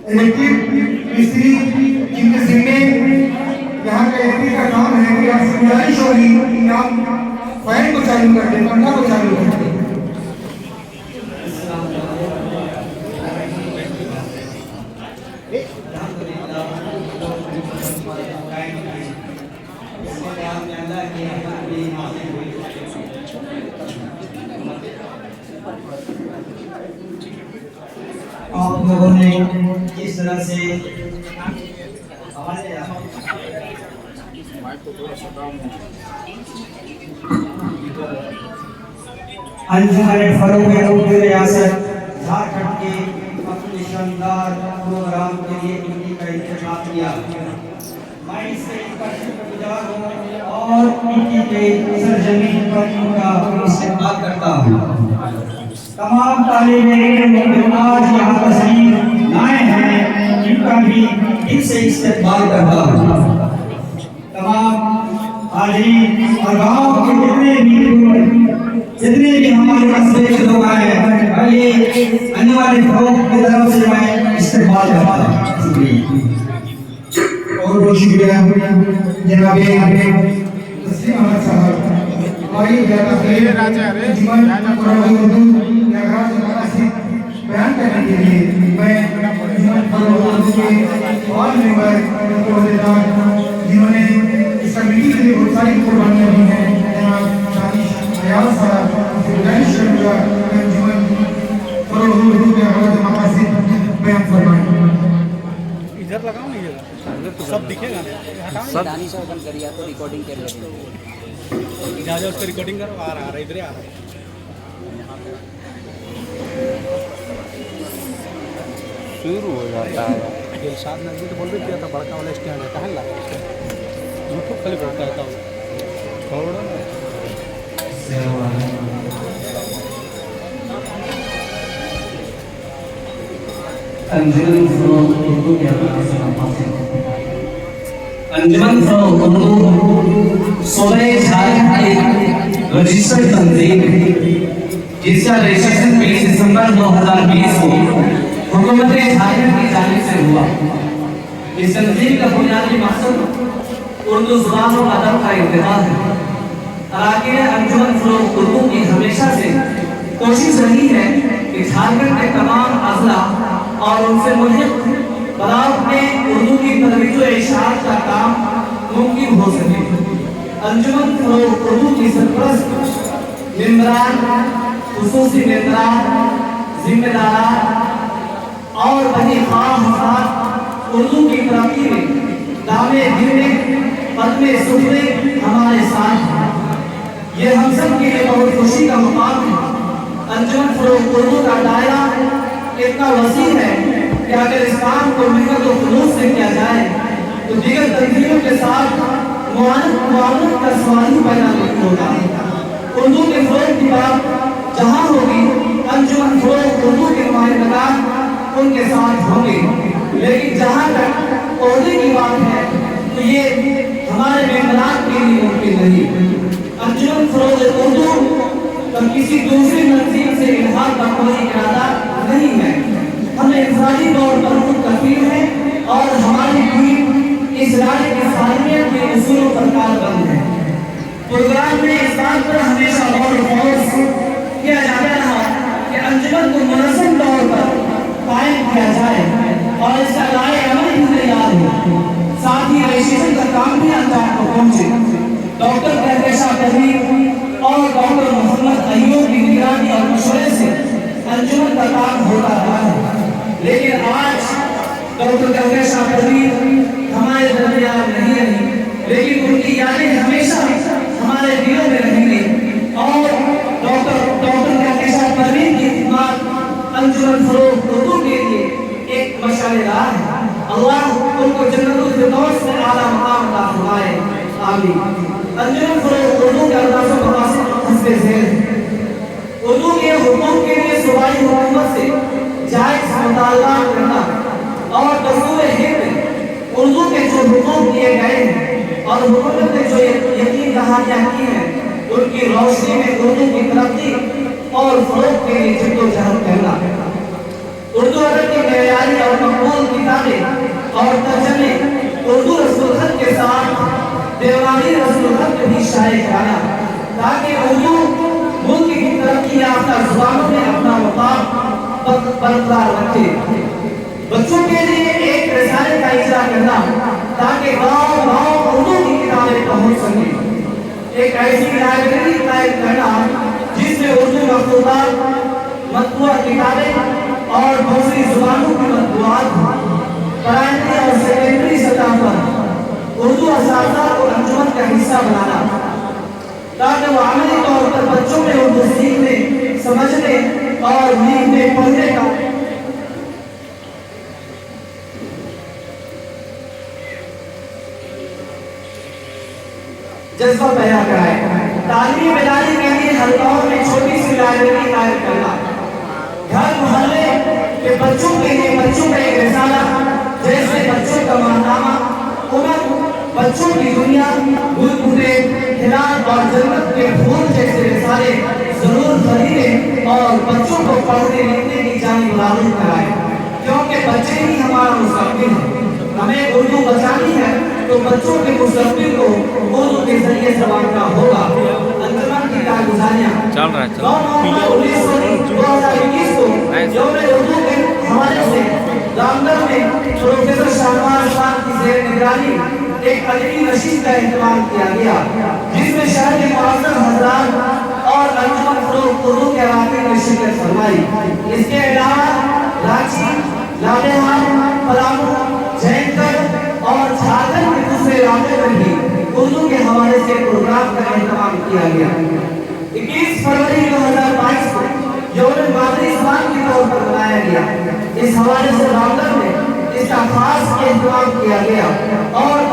Electric मिस्त्री जिनके जिम्मे यहाँ का इलेक्ट्रिक का काम है कि यहाँ से गुजारिश होगी कि आप फैन को चालू कर दें, पंखा को चालू कर दें। आप लोगों ने इस तरह से अंजुमन फरोग रियासत झारखंड के अपने शानदार प्रोग्राम के लिए इनकी का इंतजाम किया। मैं इससे शुक्रगुजार हूँ और इनकी के सरजमीन पर इनका इस्तेमाल करता हूँ। तमाम तालिब इल्म आज यहाँ तशरीफ लाए हैं, इनका भी दिल से इस्तेमाल करता हूँ। तमाम हाजिरीन और गाँव के जितने भी हमारे कस्बे के लोग आए हैं, ये आने वाले लोग की तरफ से मैं इस्तेमाल करता हूँ। और बहुत शुक्रिया जनाब तस्लीम अहमद साहब। हमारी बयान करने के लिए मैं जिन्होंने इस कमेटी के लिए बहुत सारी कुर्बानियाँ दी हैं, अयाज साहब से गुजारिश करूँगा कि जीवन बयान फरमाएं। इधर लगाओ नहीं इधर तो सब दिखेगा सब दानी से ओपन करिए तो रिकॉर्डिंग कर लेंगे। जा जा उसका रिकॉर्डिंग करो। आ रहा है इधर आ रहा है। शुरू हो जाता है। दिलशाद नजदीक तो बोल भी किया था बड़का वाला स्टैंड है कहाँ लगा उसको यूट्यूब खाली करता था थोड़ा अंजुमन फरोग उर्दू के अंजुमन फरोग उर्दू सूबे झारखंड की रजिस्टर्ड तंजीम जिसका रजिस्ट्रेशन 20 दिसंबर 2020 को हुकूमत झारखंड की जानिब से हुआ। इस तंजीम का बुनियादी मकसद उर्दू ज़ुबान और अदब का इर्तिकाब है। अरकान अंजुमन फरोग उर्दू की हमेशा से कोशिश रही है कि झारखंड के तमाम अज़ला और उनसे मुल्हिक बरात में उर्दू की तदरीज और इशाअत का काम मुमकिन हो सके। अंजुमन फरोग उर्दू की सरपरस्त मेंबरान, खुसूसी मेंबरान, जिम्मेदारान और बनी खास उर्दू की तरक्की में दामे गिरने कदमे सुफरे हमारे साथ हैं। ये हम सब के लिए बहुत खुशी का मुकाम है। अंजुमन फरोग उर्दू का दायरा इतना वसी है कि अगर इस काम को मिलकर और खुलूस से किया जाए तो दीगर तंजीमों के साथ मुआवनत का सवाल ही पैदा नहीं होगा। उर्दू के फरोग की बात जहाँ होगी अंजुमन फरोग उर्दू के नुमाइंदगान उनके साथ होंगे, लेकिन जहाँ तक ओहदे की बात है तो ये हमारे मेंबरान के लिए मुमकिन नहीं। अंजुमन फरोग उर्दू तो किसी दूसरी तंजीम से इल्हाक का कोई इरादा नहीं है। हमें इंफरादी तौर पर खुद कफील है और हमारी टीम इस राय की सालियत के उसूलों पर कारबंद है। प्रोग्राम में इस बात पर हमेशा गौर फोर्स किया जाता रहा कि अंजुमन को मुनज़्ज़म तौर पर कायम किया जाए और इसका राय अमल भी तैयार हो। साथ ही रजिस्ट्रेशन का काम भी अंजाम को पहुंचे। डॉक्टर कहकशा तहरीर और डॉक्टर मोहम्मद अय्यूब की निगरानी और मशवरे से अंजुमन का काम होता रहा है, लेकिन आज डॉक्टर कहकशा तहरीर हमारे दरमियान नहीं रही, लेकिन उनकी यादें हमेशा हमारे दिलों में रहेंगी और डॉक्टर कहकशा तहरीर की खिदमत अंजुमन फरोग उर्दू के लिए एक मशालेदार है। अल्लाह उनको जन्नतुल फिरदौस में आला मकाम अता फरमाए, आमीन। अंजुमन फरोग उर्दू का अंदाज़ो मकासद हस्बे ज़ैल उर्दू के हुकूम के लिए सूबाई हुकूमत से जायज़ मुतालबा करना और दस्तूर हिंद उर्दू के जो हुकूम दिए गए हैं और हुकूमत ने जो यकीन दहानियाँ की हैं उनकी रोशनी में उर्दू की तरक्की और फरोग के लिए जद्दोजहद करना। उर्दू ادب کی معیاری اور مقبول کتابیں اور ترجمے اردو رسم الخط کے ساتھ دیوانی رسم الخط بھی شائع کرایا تاکہ اردو ملک کی ترقی یافتہ زبانوں میں اپنا مقام برقرار رکھے۔ بچوں کے لیے ایک رسالے کا اجرا کرنا تاکہ گاؤں گاؤں اردو کی کتابیں پہنچ سکیں۔ ایک ایسی لائبریری قائم کرنا جس میں اردو مکتوبات، مطبوعہ کتابیں اور دوسری زبانوں کی مطبوعات ہوں۔ پرائمری اور سیکنڈری سطح پر اردو اساتذہ کو انجمن کا حصہ بنانا تاکہ وہ عملی طور پر بچوں میں اردو سیکھنے، سمجھنے اور لکھنے پڑھنے کا جذبہ پیدا کرائے۔ تعلیمی بیداری کے لیے ہر گاؤں میں چھوٹی سی لائبریری قائم کرنا، گھر محلے کے بچوں کے لیے بچوں کا ایک رسالہ جیسے بچوں کا ماہنامہ، بچوں کی دنیا، گل بھولے، ہلال اور جنت کے پھول جیسے رسالے ضرور خریدیں اور بچوں کو پڑھنے لکھنے کی جانب راغب کرائیں، کیونکہ بچے ہی ہمارا مستقبل ہے۔ ہمیں اردو بچانی ہے تو بچوں کے مستقبل کو اردو کے ذریعے سنوارنا ہوگا۔ انجمن کی کارگزاریاں 9 نومبر 2021 کو یوم اردو کے حوالے سے رامگڑھ میں پروفیسر شاہنواز خان کی زیر نگرانی ایک ادبی نشست کا اہتمام کیا گیا، جس میں شہر کے معزز حضرات اور انجمن فروغ اردو کے علاقے میں شرکت فرمائی۔ اس کے علاوہ رانچی، لاٹیہار، پلامو، جینکر اور جھارکھنڈ کے دوسرے علاقے میں بھی اردو کے حوالے سے پروگرام کا اہتمام کیا گیا۔ 21 فروری 2022 کو یوم مادری زبان کے طور پر منایا گیا۔ اس حوالے سے رامگڑھ میں اس کا خاص اہتمام کیا گیا اور